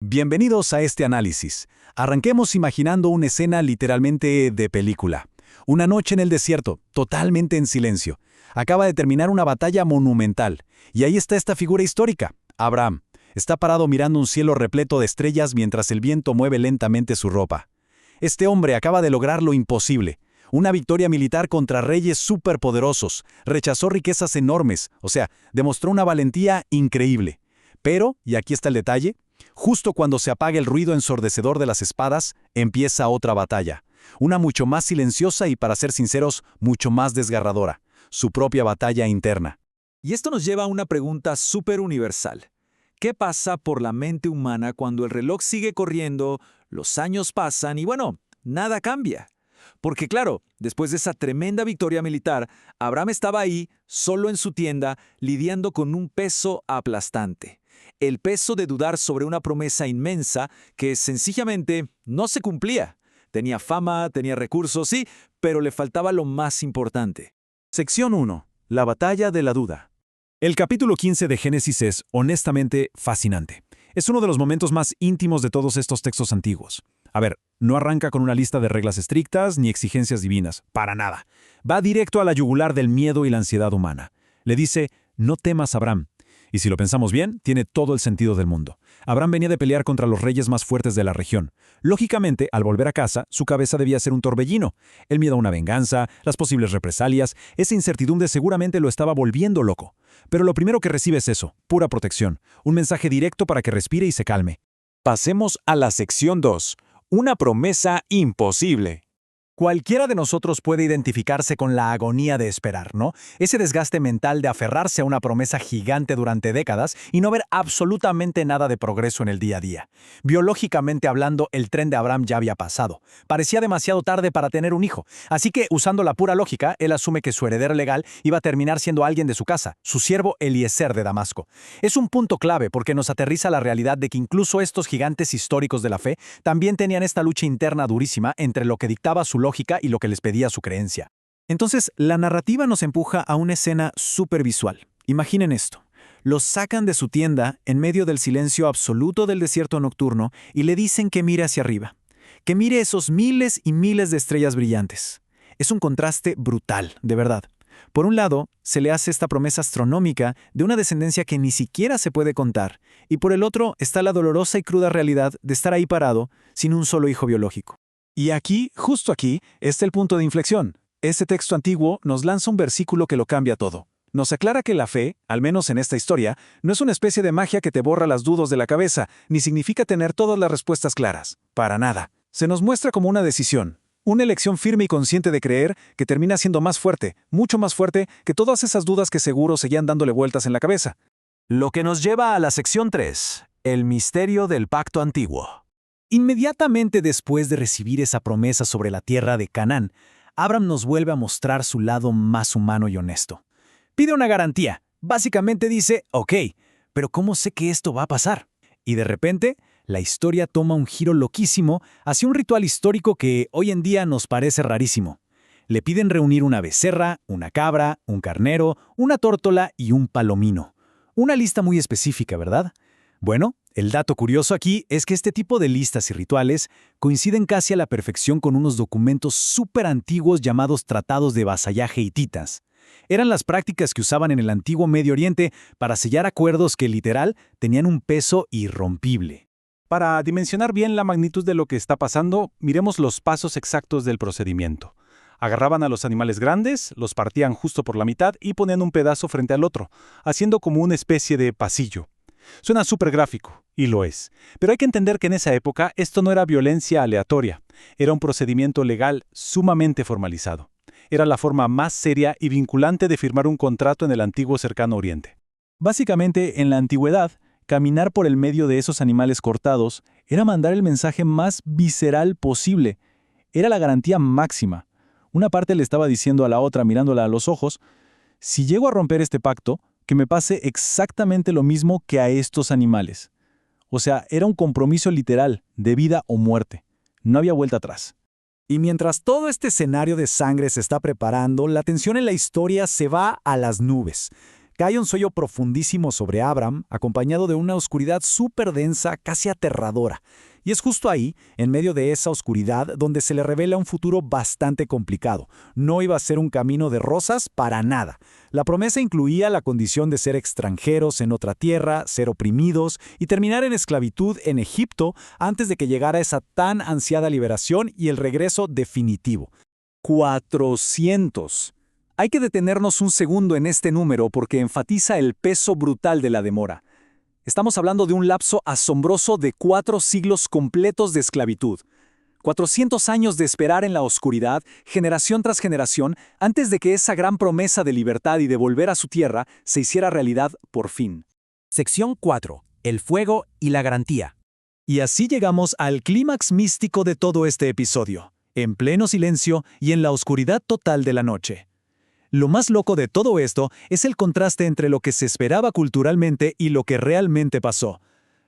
Bienvenidos a este análisis. Arranquemos imaginando una escena literalmente de película. Una noche en el desierto, totalmente en silencio. Acaba de terminar una batalla monumental. Y ahí está esta figura histórica, Abraham. Está parado mirando un cielo repleto de estrellas mientras el viento mueve lentamente su ropa. Este hombre acaba de lograr lo imposible. Una victoria militar contra reyes superpoderosos. Rechazó riquezas enormes, o sea, demostró una valentía increíble. Pero, y aquí está el detalle, justo cuando se apaga el ruido ensordecedor de las espadas, empieza otra batalla. Una mucho más silenciosa y, para ser sinceros, mucho más desgarradora. Su propia batalla interna. Y esto nos lleva a una pregunta súper universal. ¿Qué pasa por la mente humana cuando el reloj sigue corriendo, los años pasan y nada cambia? Porque claro, después de esa tremenda victoria militar, Abraham estaba ahí, solo en su tienda, lidiando con un peso aplastante. El peso de dudar sobre una promesa inmensa que sencillamente no se cumplía. Tenía fama, tenía recursos, sí, pero le faltaba lo más importante. Sección 1. La batalla de la duda. El capítulo 15 de Génesis es, honestamente, fascinante. Es uno de los momentos más íntimos de todos estos textos antiguos. A ver, no arranca con una lista de reglas estrictas ni exigencias divinas, para nada. Va directo a la yugular del miedo y la ansiedad humana. Le dice, no temas, Abraham. Y si lo pensamos bien, tiene todo el sentido del mundo. Abraham venía de pelear contra los reyes más fuertes de la región. Lógicamente, al volver a casa, su cabeza debía ser un torbellino. El miedo a una venganza, las posibles represalias, esa incertidumbre seguramente lo estaba volviendo loco. Pero lo primero que recibe es eso, pura protección. Un mensaje directo para que respire y se calme. Pasemos a la sección 2. Una promesa imposible. Cualquiera de nosotros puede identificarse con la agonía de esperar, ¿no? Ese desgaste mental de aferrarse a una promesa gigante durante décadas y no ver absolutamente nada de progreso en el día a día. Biológicamente hablando, el tren de Abraham ya había pasado. Parecía demasiado tarde para tener un hijo, así que, usando la pura lógica, él asume que su heredero legal iba a terminar siendo alguien de su casa, su siervo Eliezer de Damasco. Es un punto clave porque nos aterriza la realidad de que incluso estos gigantes históricos de la fe también tenían esta lucha interna durísima entre lo que dictaba su lógica y lo que les pedía su creencia. Entonces, la narrativa nos empuja a una escena súper visual. Imaginen esto. Los sacan de su tienda en medio del silencio absoluto del desierto nocturno y le dicen que mire hacia arriba, que mire esos miles y miles de estrellas brillantes. Es un contraste brutal, de verdad. Por un lado, se le hace esta promesa astronómica de una descendencia que ni siquiera se puede contar, y por el otro está la dolorosa y cruda realidad de estar ahí parado sin un solo hijo biológico. Y aquí, justo aquí, está el punto de inflexión. Este texto antiguo nos lanza un versículo que lo cambia todo. Nos aclara que la fe, al menos en esta historia, no es una especie de magia que te borra las dudas de la cabeza, ni significa tener todas las respuestas claras. Para nada. Se nos muestra como una decisión. Una elección firme y consciente de creer que termina siendo más fuerte, mucho más fuerte, que todas esas dudas que seguro seguían dándole vueltas en la cabeza. Lo que nos lleva a la sección 3. El misterio del pacto antiguo. Inmediatamente después de recibir esa promesa sobre la tierra de Canaán, Abraham nos vuelve a mostrar su lado más humano y honesto. Pide una garantía. Básicamente dice, ok, pero ¿cómo sé que esto va a pasar? Y de repente, la historia toma un giro loquísimo hacia un ritual histórico que hoy en día nos parece rarísimo. Le piden reunir una becerra, una cabra, un carnero, una tórtola y un palomino. Una lista muy específica, ¿verdad? Bueno, el dato curioso aquí es que este tipo de listas y rituales coinciden casi a la perfección con unos documentos súper antiguos llamados tratados de vasallaje hititas. Eran las prácticas que usaban en el antiguo Medio Oriente para sellar acuerdos que, literal, tenían un peso irrompible. Para dimensionar bien la magnitud de lo que está pasando, miremos los pasos exactos del procedimiento. Agarraban a los animales grandes, los partían justo por la mitad y ponían un pedazo frente al otro, haciendo como una especie de pasillo. Suena súper gráfico, y lo es. Pero hay que entender que en esa época esto no era violencia aleatoria, era un procedimiento legal sumamente formalizado. Era la forma más seria y vinculante de firmar un contrato en el antiguo cercano Oriente. Básicamente, en la antigüedad, caminar por el medio de esos animales cortados era mandar el mensaje más visceral posible. Era la garantía máxima. Una parte le estaba diciendo a la otra mirándola a los ojos, si llego a romper este pacto, que me pase exactamente lo mismo que a estos animales. O sea, era un compromiso literal, de vida o muerte. No había vuelta atrás. Y mientras todo este escenario de sangre se está preparando, la tensión en la historia se va a las nubes. Cae un sueño profundísimo sobre Abram, acompañado de una oscuridad súper densa, casi aterradora. Y es justo ahí, en medio de esa oscuridad, donde se le revela un futuro bastante complicado. No iba a ser un camino de rosas para nada. La promesa incluía la condición de ser extranjeros en otra tierra, ser oprimidos y terminar en esclavitud en Egipto antes de que llegara esa tan ansiada liberación y el regreso definitivo. 400. Hay que detenernos un segundo en este número porque enfatiza el peso brutal de la demora. Estamos hablando de un lapso asombroso de 4 siglos completos de esclavitud. 400 años de esperar en la oscuridad, generación tras generación, antes de que esa gran promesa de libertad y de volver a su tierra se hiciera realidad por fin. Sección 4. El fuego y la garantía. Y así llegamos al clímax místico de todo este episodio, en pleno silencio y en la oscuridad total de la noche. Lo más loco de todo esto es el contraste entre lo que se esperaba culturalmente y lo que realmente pasó.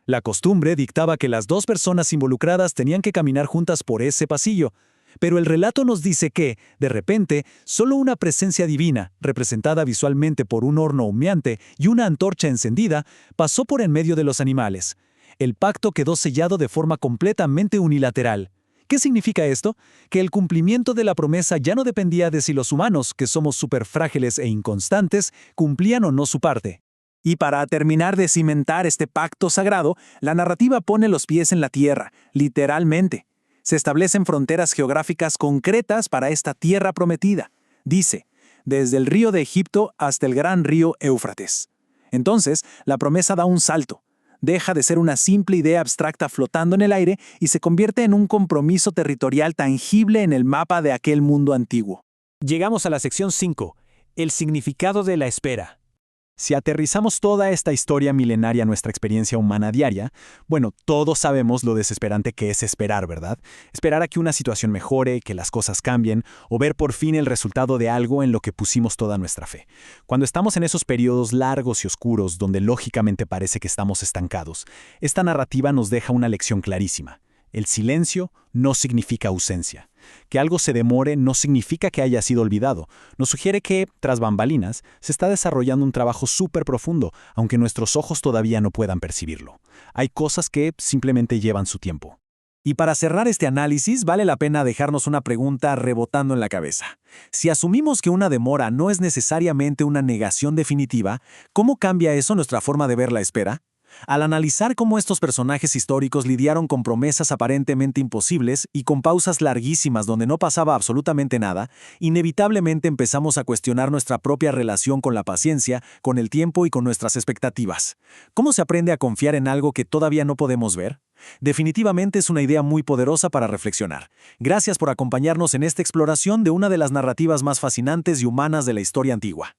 La costumbre dictaba que las dos personas involucradas tenían que caminar juntas por ese pasillo, pero el relato nos dice que, de repente, solo una presencia divina, representada visualmente por un horno humeante y una antorcha encendida, pasó por en medio de los animales. El pacto quedó sellado de forma completamente unilateral. ¿Qué significa esto? Que el cumplimiento de la promesa ya no dependía de si los humanos, que somos súper frágiles e inconstantes, cumplían o no su parte. Y para terminar de cimentar este pacto sagrado, la narrativa pone los pies en la tierra, literalmente. Se establecen fronteras geográficas concretas para esta tierra prometida. Dice, desde el río de Egipto hasta el gran río Éufrates. Entonces, la promesa da un salto. Deja de ser una simple idea abstracta flotando en el aire y se convierte en un compromiso territorial tangible en el mapa de aquel mundo antiguo. Llegamos a la sección 5. El significado de la espera. Si aterrizamos toda esta historia milenaria a nuestra experiencia humana diaria, bueno, todos sabemos lo desesperante que es esperar, ¿verdad? Esperar a que una situación mejore, que las cosas cambien, o ver por fin el resultado de algo en lo que pusimos toda nuestra fe. Cuando estamos en esos periodos largos y oscuros donde lógicamente parece que estamos estancados, esta narrativa nos deja una lección clarísima. El silencio no significa ausencia. Que algo se demore no significa que haya sido olvidado. Nos sugiere que, tras bambalinas, se está desarrollando un trabajo súper profundo, aunque nuestros ojos todavía no puedan percibirlo. Hay cosas que simplemente llevan su tiempo. Y para cerrar este análisis, vale la pena dejarnos una pregunta rebotando en la cabeza. Si asumimos que una demora no es necesariamente una negación definitiva, ¿cómo cambia eso nuestra forma de ver la espera? Al analizar cómo estos personajes históricos lidiaron con promesas aparentemente imposibles y con pausas larguísimas donde no pasaba absolutamente nada, inevitablemente empezamos a cuestionar nuestra propia relación con la paciencia, con el tiempo y con nuestras expectativas. ¿Cómo se aprende a confiar en algo que todavía no podemos ver? Definitivamente es una idea muy poderosa para reflexionar. Gracias por acompañarnos en esta exploración de una de las narrativas más fascinantes y humanas de la historia antigua.